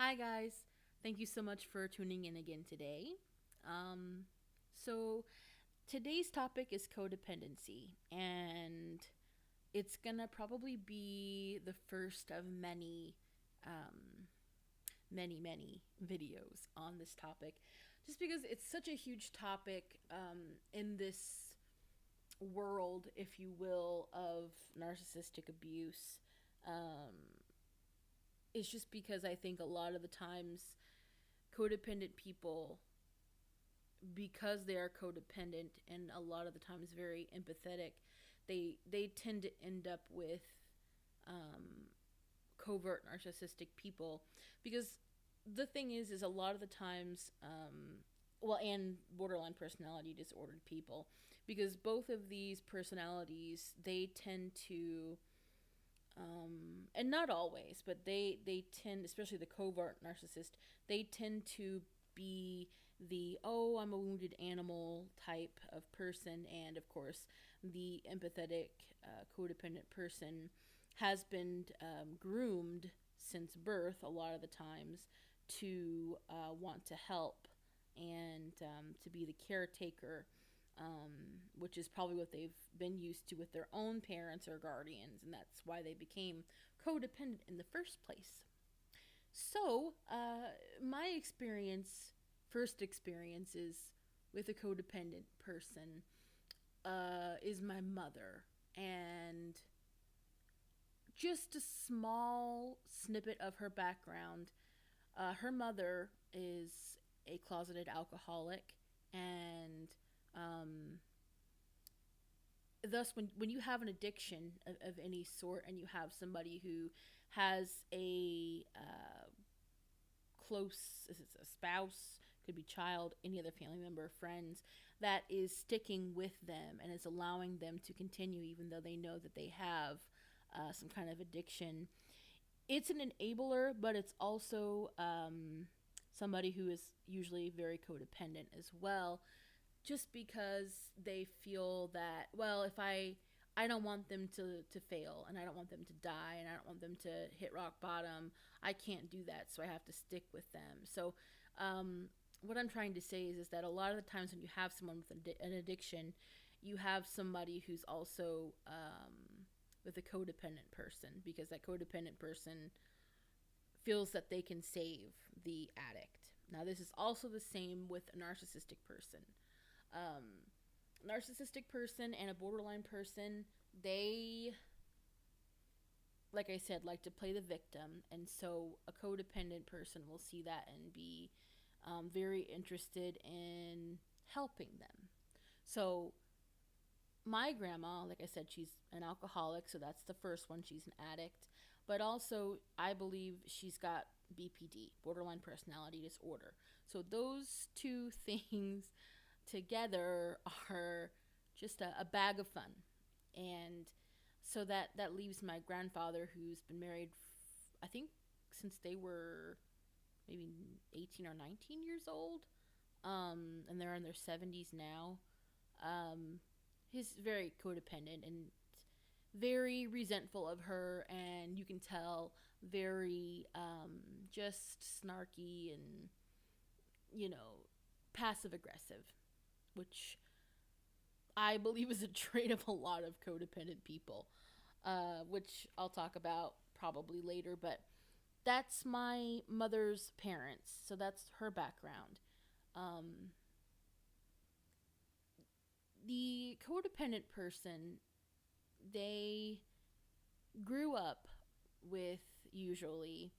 Hi, guys. Thank you so much for tuning in again today. So, today's topic is codependency, and it's gonna probably be the first of um, many videos on this topic, just because it's such a huge topic in this world, if you will, of narcissistic abuse. Um, it's just because I think a lot of the times codependent people, because they are codependent and a lot of the times very empathetic, they tend to end up with um, covert narcissistic people. Because the thing is a lot of the times, well, and borderline personality disordered people, because both of these personalities, they tend to and not always, but they tend, especially the covert narcissist, they tend to be the "oh, I'm a wounded animal" type of person, and of course, the empathetic, codependent person has been groomed since birth a lot of the times to want to help and to be the caretaker, which is probably what they've been used to with their own parents or guardians, and that's why they became codependent in the first place. So, my first experiences with a codependent person, is my mother. And just a small snippet of her background. Her mother is a closeted alcoholic, and um, thus when you have an addiction of any sort, and you have somebody who has a close, a spouse, could be child, any other family member, friends, that is sticking with them and is allowing them to continue even though they know that they have some kind of addiction, it's an enabler, but it's also somebody who is usually very codependent as well, just because they feel that, well, if I don't want them to fail, and I don't want them to die, and I don't want them to hit rock bottom. I can't do that, so I have to stick with them. So what I'm trying to say is that a lot of the times when you have someone with an addiction, you have somebody who's also with a codependent person, because that codependent person feels that they can save the addict. Now, this is also the same with a narcissistic person. Um, Narcissistic person and a borderline person, they, like I said, like to play the victim. And so a codependent person will see that and be very interested in helping them. So my grandma, like I said, she's an alcoholic, so that's the first one. She's an addict. But also, I believe she's got BPD, borderline personality disorder. So those two things together are just a bag of fun. And so that leaves my grandfather, who's been married, I think, since they were maybe 18 or 19 years old, and they're in their 70s now. Um, he's very codependent and very resentful of her, and you can tell very just snarky and, you know, passive aggressive, which I believe is a trait of a lot of codependent people, which I'll talk about probably later. But that's my mother's parents, so that's her background. Um, the codependent person, they grew up with usually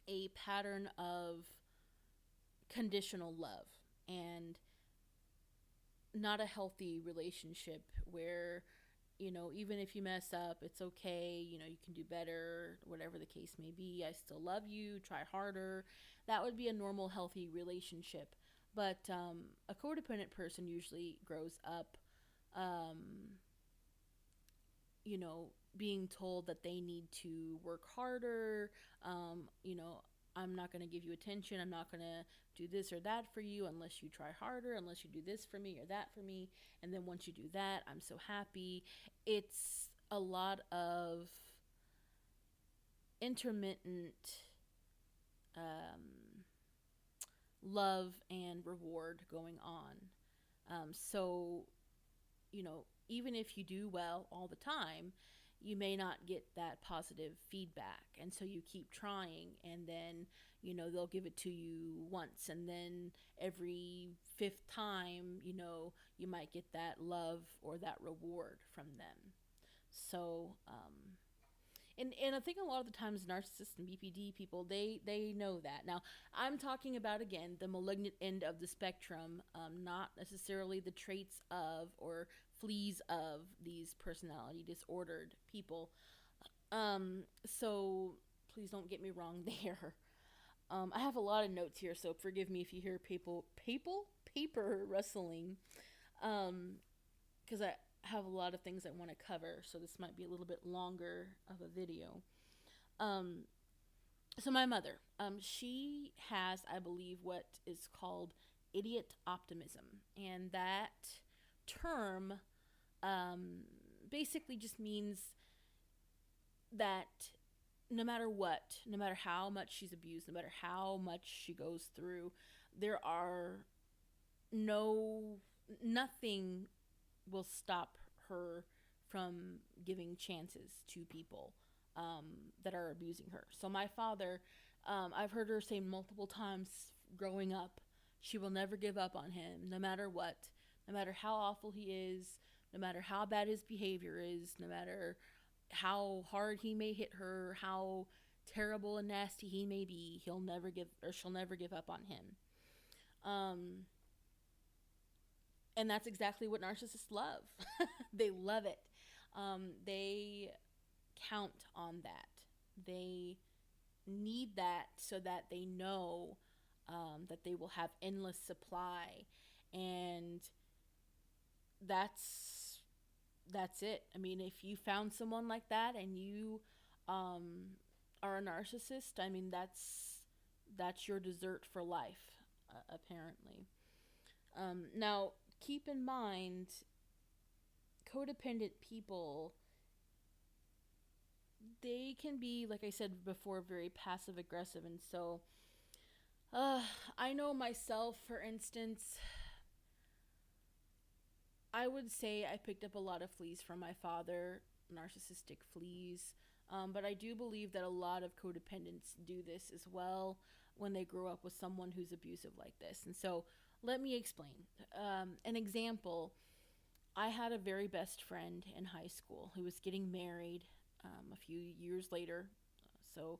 a pattern of conditional love and not a healthy relationship where, even if you mess up, it's okay, you can do better, whatever the case may be. I still love you, try harder. That would be a normal, healthy relationship. But a codependent person usually grows up, um, being told that they need to work harder. I'm not going to give you attention. I'm not going to do this or that for you unless you try harder, unless you do this for me or that for me. And then once you do that, I'm so happy. It's a lot of intermittent um, love and reward going on. So, even if you do well all the time, you may not get that positive feedback. And so you keep trying, and then, they'll give it to you once. And then every fifth time, you might get that love or that reward from them. So, and I think a lot of the times narcissists and BPD people, they know that. Now, I'm talking about, again, the malignant end of the spectrum, not necessarily the traits of or fleas of these personality disordered people. So please don't get me wrong there. I have a lot of notes here, so forgive me if you hear paper rustling, because I have a lot of things I want to cover, so this might be a little bit longer of a video. Um, so my mother, she has, I believe, what is called idiot optimism, and that term um, basically just means that no matter what, no matter how much she's abused, no matter how much she goes through, there are no nothing will stop her from giving chances to people that are abusing her. So my father, I've heard her say multiple times growing up, she will never give up on him, no matter what, no matter how awful he is, no matter how bad his behavior is, no matter how hard he may hit her, how terrible and nasty he may be, she'll never give up on him. And that's exactly what narcissists love. They love it. They count on that. They need that so that they know that they will have endless supply, and that's it. I mean, if you found someone like that and you are a narcissist, I mean, that's your dessert for life, apparently. Now, keep in mind, codependent people, they can be, like I said before, very passive aggressive. And so, I know myself, for instance, I would say I picked up a lot of fleas from my father, narcissistic fleas. But I do believe that a lot of codependents do this as well when they grow up with someone who's abusive like this. And so, let me explain. An example, I had a very best friend in high school who was getting married a few years later. So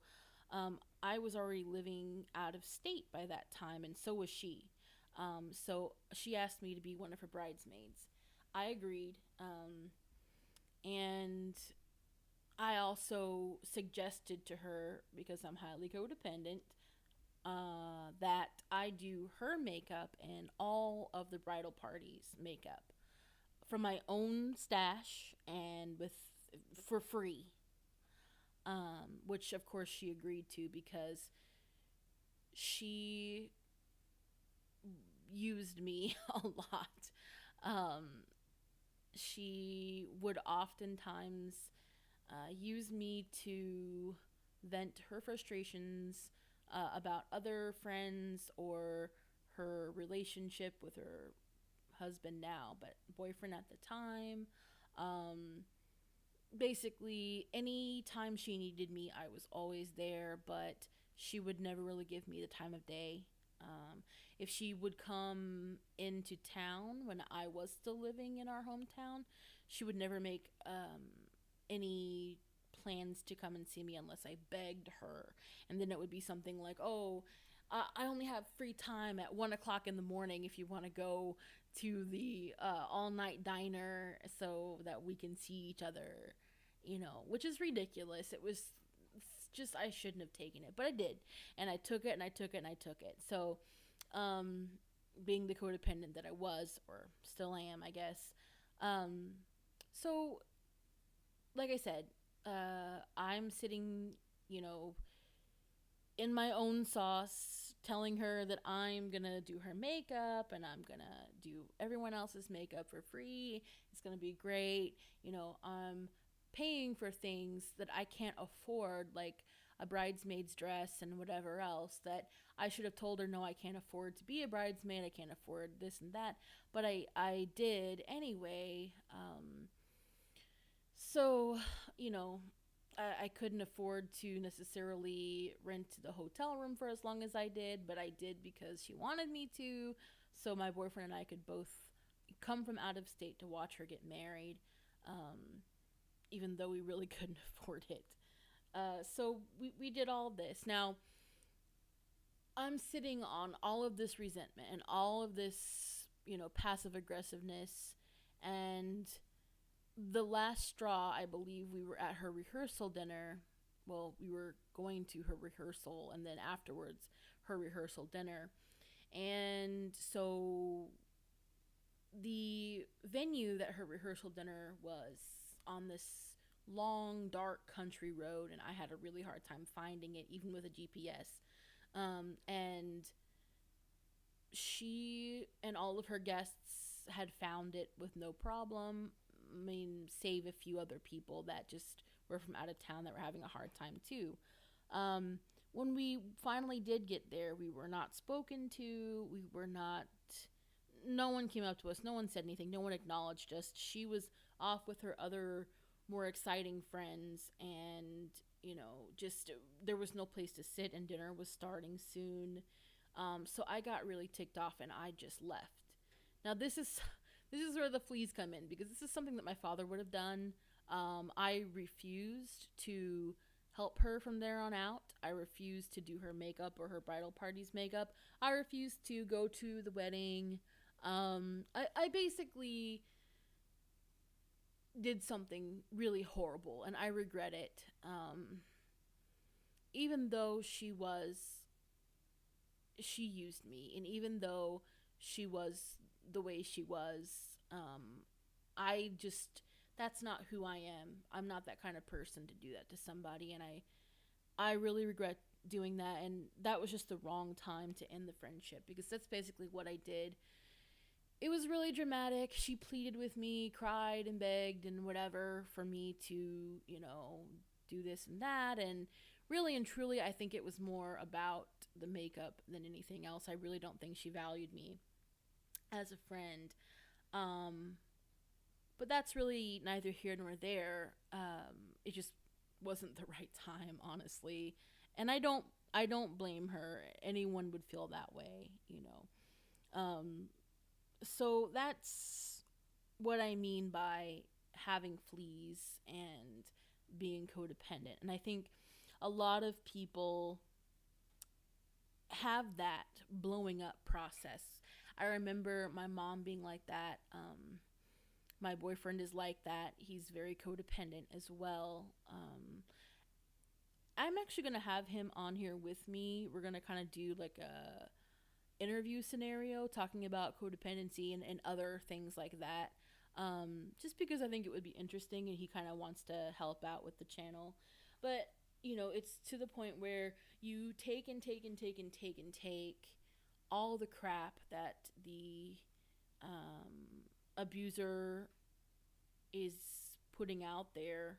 I was already living out of state by that time, and so was she. So she asked me to be one of her bridesmaids. I agreed. And I also suggested to her, because I'm highly codependent, that I do her makeup and all of the bridal parties' makeup from my own stash and for free. Which of course she agreed to, because she used me a lot. Um, she would oftentimes use me to vent her frustrations about other friends or her relationship with her husband now, but boyfriend at the time. Basically, any time she needed me, I was always there, but she would never really give me the time of day. If she would come into town when I was still living in our hometown, she would never make any plans to come and see me unless I begged her. And then it would be something like, oh, I only have free time at 1 o'clock in the morning if you want to go to the all-night diner so that we can see each other, which is ridiculous. It was just, I shouldn't have taken it, but I did. And I took it, and I took it, and I took it. So, being the codependent that I was, or still am, I guess. So, like I said, I'm sitting, in my own sauce, telling her that I'm gonna do her makeup and I'm gonna do everyone else's makeup for free. It's gonna be great. I'm paying for things that I can't afford, like a bridesmaid's dress and whatever else, that I should have told her, no, I can't afford to be a bridesmaid, I can't afford this and that, but I did anyway. So, you know, I couldn't afford to necessarily rent the hotel room for as long as I did, but I did because she wanted me to. So my boyfriend and I could both come from out of state to watch her get married, even though we really couldn't afford it. So we did all this. Now, I'm sitting on all of this resentment and all of this, passive aggressiveness. And the last straw, I believe, we were at her rehearsal dinner. Well, we were going to her rehearsal and then afterwards her rehearsal dinner. And so the venue that her rehearsal dinner was on this long, dark country road, and I had a really hard time finding it, even with a GPS. And she and all of her guests had found it with no problem. I mean, save a few other people that just were from out of town that were having a hard time too. When we finally did get there, we were not spoken to. We were not. No one came up to us. No one said anything. No one acknowledged us. She was off with her other more exciting friends, and just there was no place to sit, and dinner was starting soon. So I got really ticked off, and I just left. Now this is where the fleas come in, because this is something that my father would have done. I refused to help her from there on out. I refused to do her makeup or her bridal party's makeup. I refused to go to the wedding. I basically did something really horrible, and I regret it. Even though she used me, and even though she was the way she was, I just, that's not who I am. I'm not that kind of person to do that to somebody, and I really regret doing that, and that was just the wrong time to end the friendship, because that's basically what I did. It was really dramatic. She pleaded with me, cried and begged and whatever for me to, do this and that. And really and truly, I think it was more about the makeup than anything else. I really don't think she valued me as a friend. But that's really neither here nor there. It just wasn't the right time, honestly. And I don't blame her. Anyone would feel that way. So that's what I mean by having fleas and being codependent. And I think a lot of people have that blowing up process. I remember my mom being like that. My boyfriend is like that. He's very codependent as well. I'm actually going to have him on here with me. We're going to kind of do like a interview scenario talking about codependency and other things like that, just because I think it would be interesting, and he kind of wants to help out with the channel. But it's to the point where you take and take and take and take and take all the crap that the abuser is putting out there,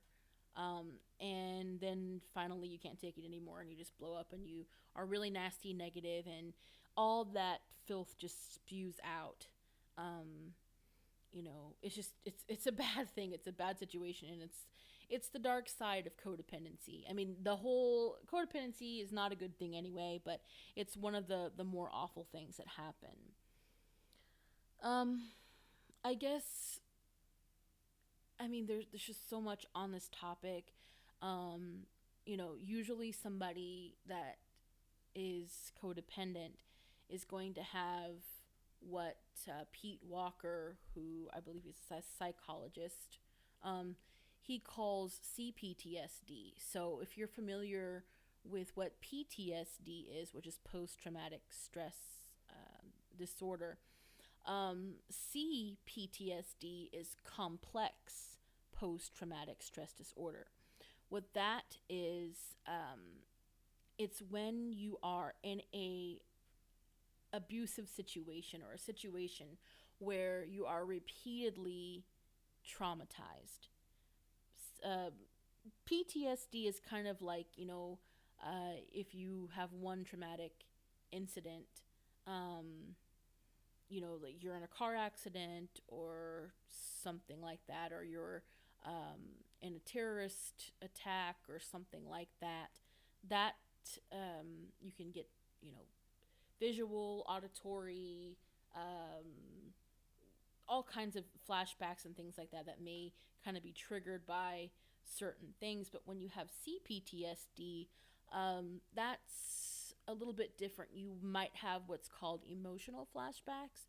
and then finally you can't take it anymore, and you just blow up, and you are really nasty, negative, and all that filth just spews out. It's a bad thing. It's a bad situation, and it's the dark side of codependency. I mean, the whole codependency is not a good thing anyway, but it's one of the more awful things that happen. I guess, I mean, there's just so much on this topic. Usually somebody that is codependent is going to have what Pete Walker, who I believe is a psychologist, he calls CPTSD. So if you're familiar with what PTSD is, which is post-traumatic stress disorder, CPTSD is complex post-traumatic stress disorder. What that is, it's when you are in a abusive situation, or a situation where you are repeatedly traumatized. PTSD is kind of like, If you have one traumatic incident, um, like you're in a car accident or something like that, or you're in a terrorist attack or something like that, that you can get, visual, auditory, all kinds of flashbacks and things like that that may kind of be triggered by certain things. But when you have CPTSD, that's a little bit different. You might have what's called emotional flashbacks.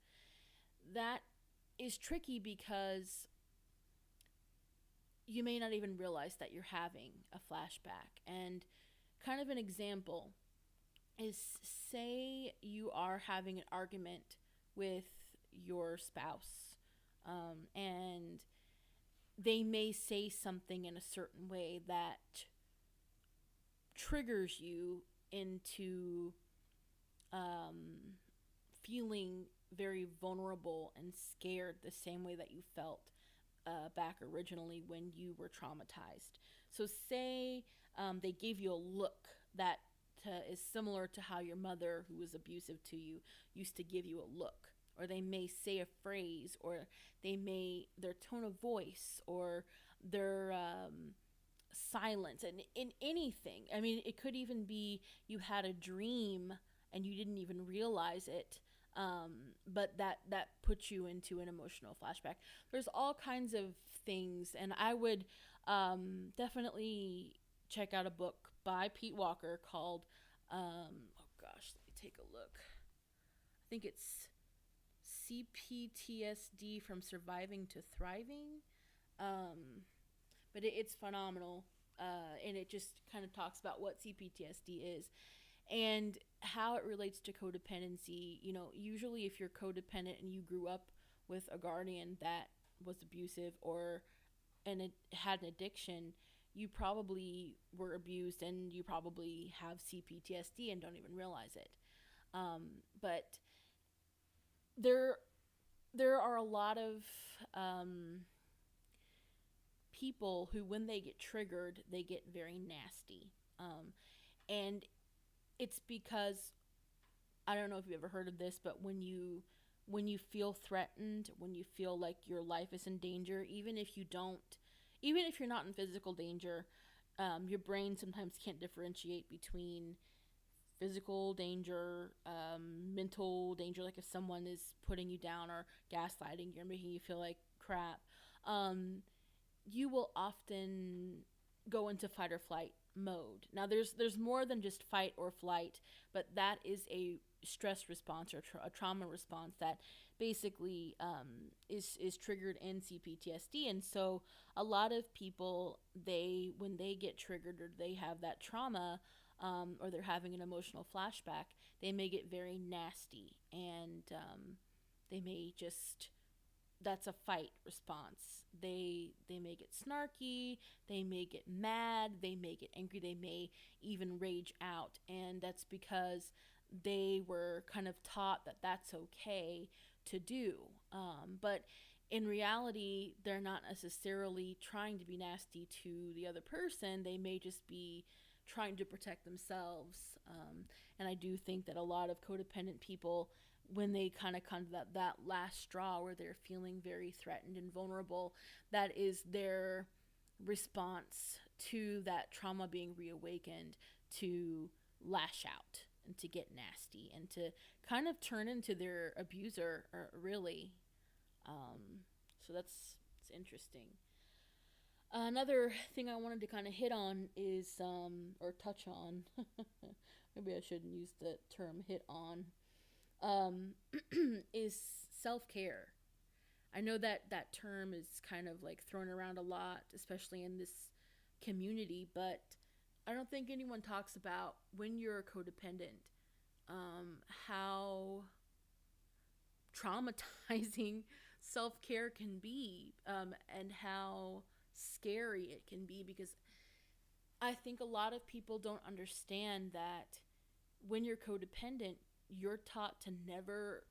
That is tricky because you may not even realize that you're having a flashback. And kind of an example is, say you are having an argument with your spouse, and they may say something in a certain way that triggers you into feeling very vulnerable and scared the same way that you felt back originally when you were traumatized. So, say they gave you a look that is similar to how your mother, who was abusive to you, used to give you a look. Or they may say a phrase, or their tone of voice, or their silence, and in anything. I mean, it could even be you had a dream and you didn't even realize it, but that puts you into an emotional flashback. There's all kinds of things, and I would definitely check out a book by Pete Walker called, oh gosh, let me take a look. I think it's CPTSD from Surviving to Thriving. But it's phenomenal, and it just kind of talks about what CPTSD is and how it relates to codependency. Usually if you're codependent and you grew up with a guardian that was abusive and it had an addiction, you probably were abused and you probably have CPTSD and don't even realize it. But there are a lot of people who, when they get triggered, they get very nasty. And it's because, I don't know if you've ever heard of this, but when you feel threatened, when you feel like your life is in danger, even if you're not in physical danger, your brain sometimes can't differentiate between physical danger, mental danger, like if someone is putting you down or gaslighting you or making you feel like crap. You will often go into fight or flight mode. Now, there's more than just fight or flight, but that is a stress response or a trauma response that basically is triggered in CPTSD. And so a lot of people, when they get triggered or they have that trauma, or they're having an emotional flashback, they may get very nasty, and they may just, that's a fight response. They may get snarky, they may get mad, they may get angry, they may even rage out, and that's because they were kind of taught that that's okay to do. But in reality, they're not necessarily trying to be nasty to the other person. They may just be trying to protect themselves. And I do think that a lot of codependent people, when they kind of come to that last straw where they're feeling very threatened and vulnerable, that is their response to that trauma being reawakened, to lash out and to get nasty and to kind of turn into their abuser, really. So it's interesting. Another thing I wanted to kind of hit on is, or touch on, maybe I shouldn't use the term hit on, is self-care. I know that term is kind of like thrown around a lot, especially in this community, but I don't think anyone talks about, when you're a codependent, how traumatizing self-care can be, and how scary it can be, because I think a lot of people don't understand that when you're codependent, you're taught to never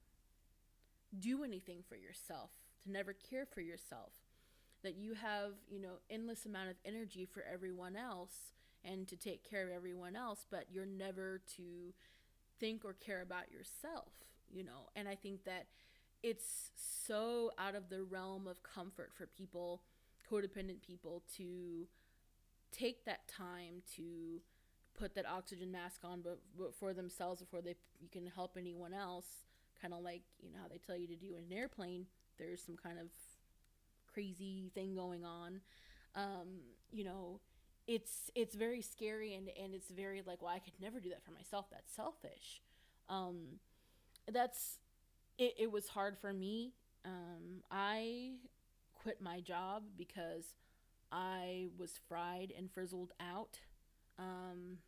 do anything for yourself, to never care for yourself, that you have, endless amount of energy for everyone else, and to take care of everyone else, but you're never to think or care about yourself, you know. And I think that it's so out of the realm of comfort for people, codependent people, to take that time to put that oxygen mask on, but for themselves before they you can help anyone else. Kind of like, you know, how they tell you to do in an airplane. There's some kind of crazy thing going on. You know, it's very scary, and it's very like, well, I could never do that for myself. That's selfish. Um, that's it was hard for me. I quit my job because I was fried and frizzled out. Um,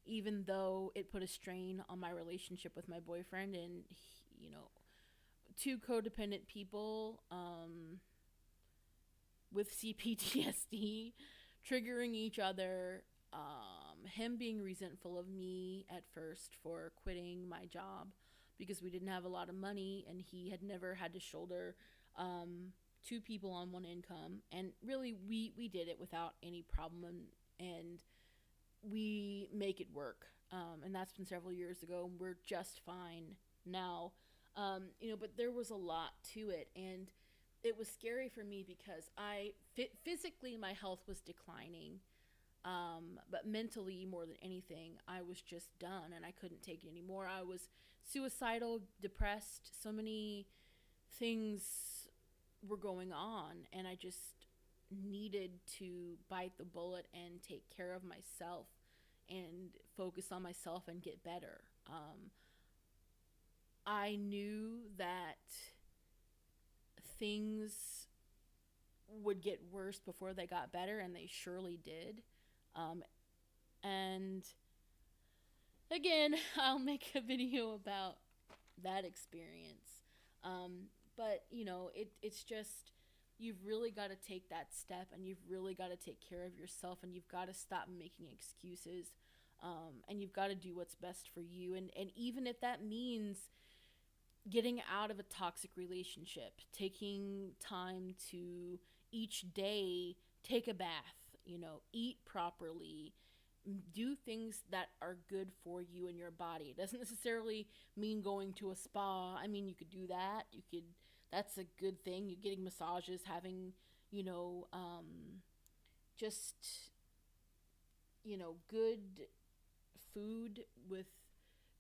Even though it put a strain on my relationship with my boyfriend, and you know, two codependent people with CPTSD triggering each other, him being resentful of me at first for quitting my job because we didn't have a lot of money, and he had never had to shoulder two people on one income, and really we did it without any problem, and we make it work. And that's been several years ago, and we're just fine now. You know, but there was a lot to it, and it was scary for me because physically my health was declining, but mentally more than anything, I was just done, and I couldn't take it anymore. I was suicidal, depressed, so many things were going on, and I just needed to bite the bullet and take care of myself and focus on myself and get better. I knew that things would get worse before they got better, and they surely did. And again, I'll make a video about that experience. But, you know, it's just, you've really got to take that step, and you've really got to take care of yourself, and you've got to stop making excuses. And you've got to do what's best for you. And even if that means getting out of a toxic relationship, taking time to each day take a bath, you know, eat properly, do things that are good for you and your body. It doesn't necessarily mean going to a spa. I mean, you could do that. You could, that's a good thing. You getting massages, having, you know, just, you know, good food with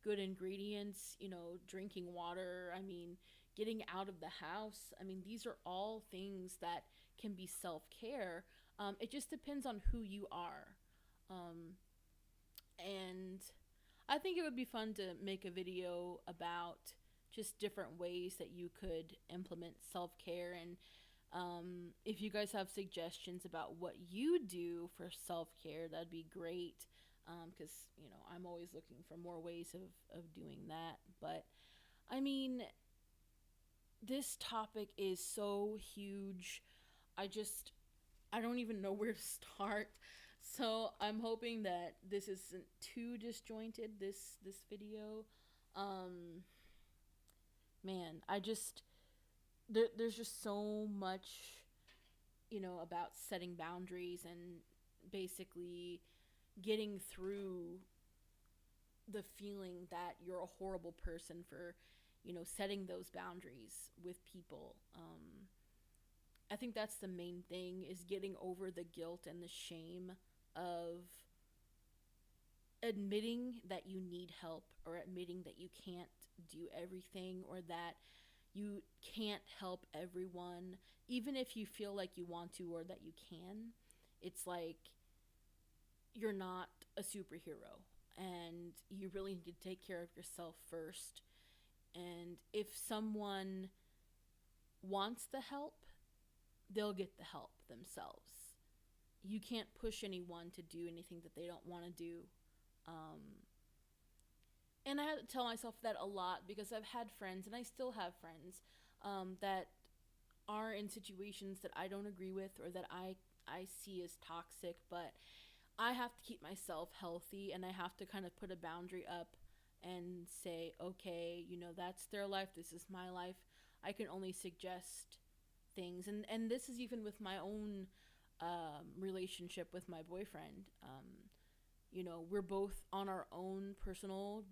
good ingredients, you know, drinking water. I mean, getting out of the house. I mean, these are all things that can be self-care. It just depends on who you are. And I think it would be fun to make a video about just different ways that you could implement self-care. And if you guys have suggestions about what you do for self-care, that'd be great. Because, you know, I'm always looking for more ways of doing that. But, I mean, this topic is so huge. I don't even know where to start. So I'm hoping that this isn't too disjointed, this video. Man, there's just so much, you know, about setting boundaries and basically getting through the feeling that you're a horrible person for, you know, setting those boundaries with people. I think that's the main thing, is getting over the guilt and the shame of admitting that you need help, or admitting that you can't do everything, or that you can't help everyone, even if you feel like you want to or that you can. It's like, you're not a superhero, and you really need to take care of yourself first. And if someone wants the help, they'll get the help themselves. You can't push anyone to do anything that they don't want to do. And I had to tell myself that a lot, because I've had friends, and I still have friends, that are in situations that I don't agree with, or that I see as toxic, but I have to keep myself healthy, and I have to kind of put a boundary up and say, okay, you know, that's their life, this is my life. I can only suggest things. And this is even with my own relationship with my boyfriend. we're both on our own personal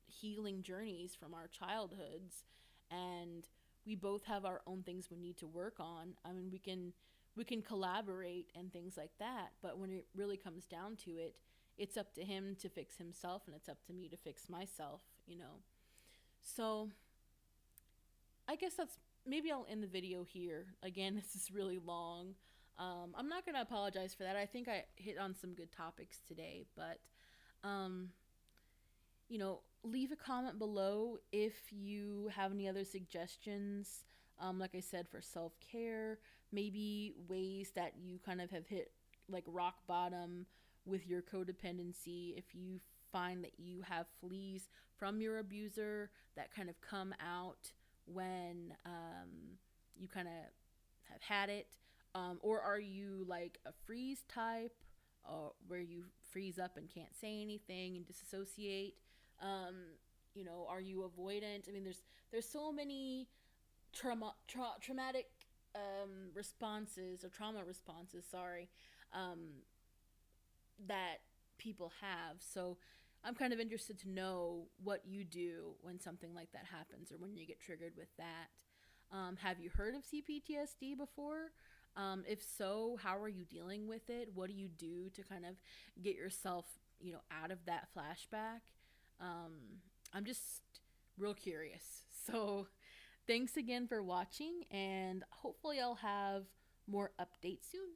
healing journeys from our childhoods, and we both have our own things we need to work on. I mean, we can collaborate and things like that, but when it really comes down to it, it's up to him to fix himself and it's up to me to fix myself. So I guess that's maybe I'll end the video here. Again, this is really long. I'm not gonna apologize for that. I think I hit on some good topics today, but um, leave a comment below if you have any other suggestions. Like I said, for self care, maybe ways that you kind of have hit like rock bottom with your codependency. If you find that you have fleas from your abuser that kind of come out when you kind of have had it, or are you like a freeze type, where you freeze up and can't say anything and disassociate? Are you avoidant? I mean, there's so many traumatic responses, or trauma responses, sorry, that people have. So I'm kind of interested to know what you do when something like that happens, or when you get triggered with that. Have you heard of CPTSD before? If so, how are you dealing with it? What do you do to kind of get yourself, out of that flashback? I'm just real curious. So thanks again for watching, and hopefully I'll have more updates soon.